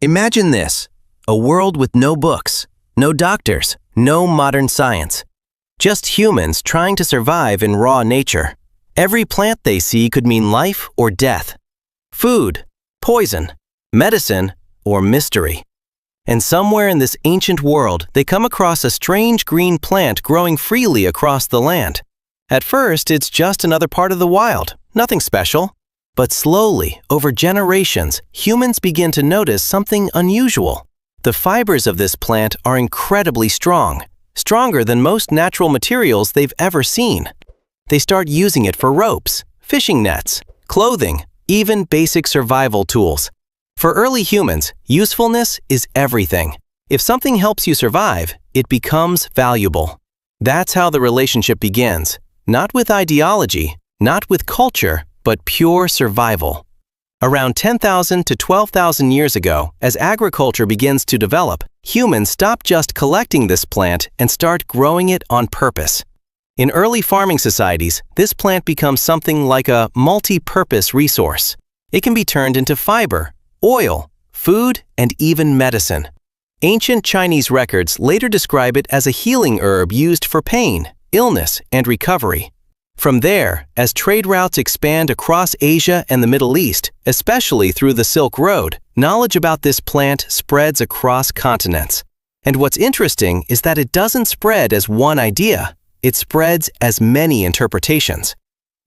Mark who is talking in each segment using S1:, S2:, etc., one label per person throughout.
S1: Imagine this, a world with no books, no doctors, no modern science. Just humans trying to survive in raw nature. Every plant they see could mean life or death. Food, poison, medicine, or mystery. And somewhere in this ancient world, they come across a strange green plant growing freely across the land. At first, it's just another part of the wild, nothing special. But slowly, over generations, humans begin to notice something unusual. The fibers of this plant are incredibly strong, stronger than most natural materials they've ever seen. They start using it for ropes, fishing nets, clothing, even basic survival tools. For early humans, usefulness is everything. If something helps you survive, it becomes valuable. That's how the relationship begins, not with ideology, not with culture, but pure survival. Around 10,000 to 12,000 years ago, as agriculture begins to develop, humans stop just collecting this plant and start growing it on purpose. In early farming societies, this plant becomes something like a multi-purpose resource. It can be turned into fiber, oil, food, and even medicine. Ancient Chinese records later describe it as a healing herb used for pain, illness, and recovery. From there, as trade routes expand across Asia and the Middle East, especially through the Silk Road, knowledge about this plant spreads across continents. And what's interesting is that it doesn't spread as one idea, it spreads as many interpretations.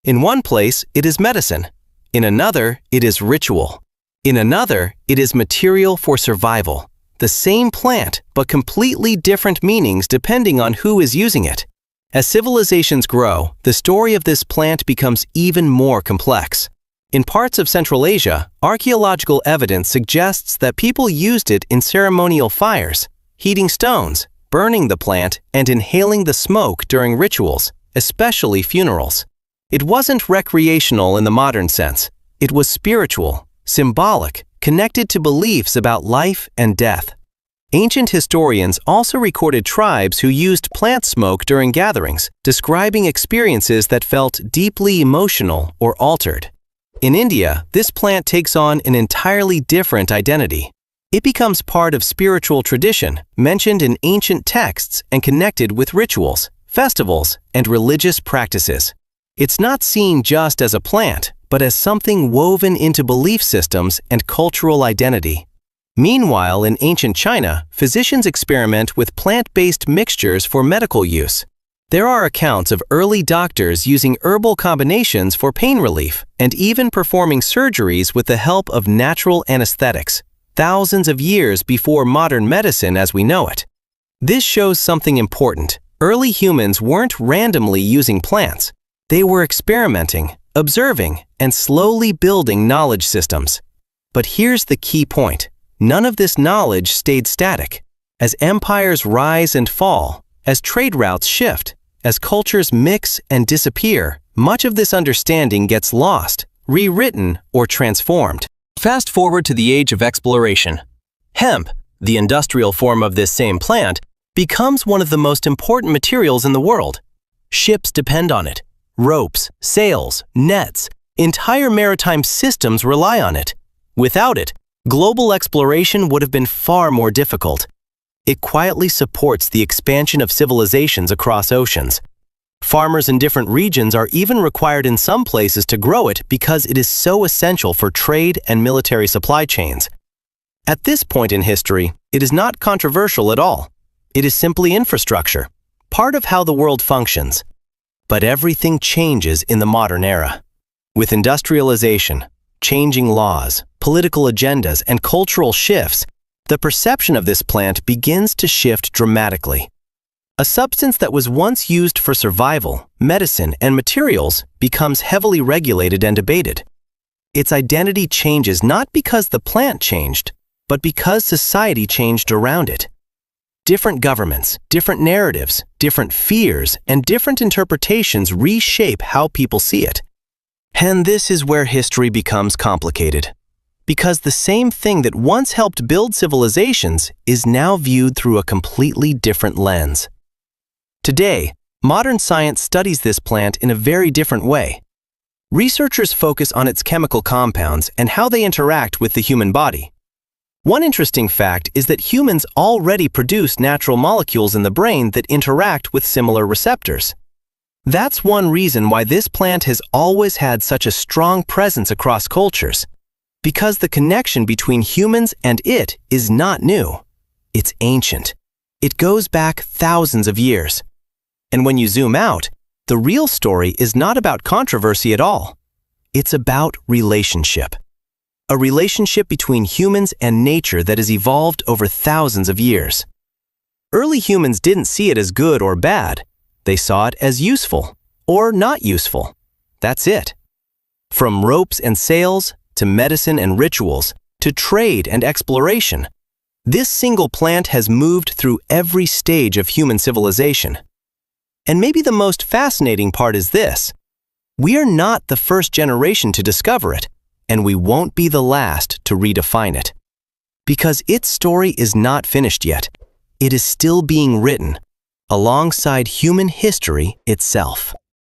S1: In one place, it is medicine. In another, it is ritual. In another, it is material for survival. The same plant, but completely different meanings depending on who is using it. As civilizations grow, the story of this plant becomes even more complex. In parts of Central Asia, archaeological evidence suggests that people used it in ceremonial fires, heating stones, burning the plant, and inhaling the smoke during rituals, especially funerals. It wasn't recreational in the modern sense. It was spiritual, symbolic, connected to beliefs about life and death. Ancient historians also recorded tribes who used plant smoke during gatherings, describing experiences that felt deeply emotional or altered. In India, this plant takes on an entirely different identity. It becomes part of spiritual tradition, mentioned in ancient texts and connected with rituals, festivals, and religious practices. It's not seen just as a plant, but as something woven into belief systems and cultural identity. Meanwhile, in ancient China, physicians experiment with plant-based mixtures for medical use. There are accounts of early doctors using herbal combinations for pain relief and even performing surgeries with the help of natural anesthetics, thousands of years before modern medicine as we know it. This shows something important. Early humans weren't randomly using plants. They were experimenting, observing, and slowly building knowledge systems. But here's the key point. None of this knowledge stayed static. As empires rise and fall, as trade routes shift, as cultures mix and disappear, much of this understanding gets lost, rewritten, or transformed. Fast forward to the age of exploration. Hemp, the industrial form of this same plant, becomes one of the most important materials in the world. Ships depend on it. Ropes, sails, nets, entire maritime systems rely on it. Without it, global exploration would have been far more difficult. It quietly supports the expansion of civilizations across oceans. Farmers in different regions are even required in some places to grow it because it is so essential for trade and military supply chains. At this point in history, it is not controversial at all. It is simply infrastructure, part of how the world functions. But everything changes in the modern era. With industrialization, changing laws, political agendas, and cultural shifts, the perception of this plant begins to shift dramatically. A substance that was once used for survival, medicine, and materials becomes heavily regulated and debated. Its identity changes not because the plant changed, but because society changed around it. Different governments, different narratives, different fears, and different interpretations reshape how people see it. And this is where history becomes complicated. Because the same thing that once helped build civilizations is now viewed through a completely different lens. Today, modern science studies this plant in a very different way. Researchers focus on its chemical compounds and how they interact with the human body. One interesting fact is that humans already produce natural molecules in the brain that interact with similar receptors. That's one reason why this plant has always had such a strong presence across cultures, because the connection between humans and it is not new. It's ancient. It goes back thousands of years. And when you zoom out, the real story is not about controversy at all. It's about relationship. A relationship between humans and nature that has evolved over thousands of years. Early humans didn't see it as good or bad. They saw it as useful or not useful. That's it. From ropes and sails, to medicine and rituals, to trade and exploration, this single plant has moved through every stage of human civilization. And maybe the most fascinating part is this: we are not the first generation to discover it, and we won't be the last to redefine it. Because its story is not finished yet. It is still being written, alongside human history itself.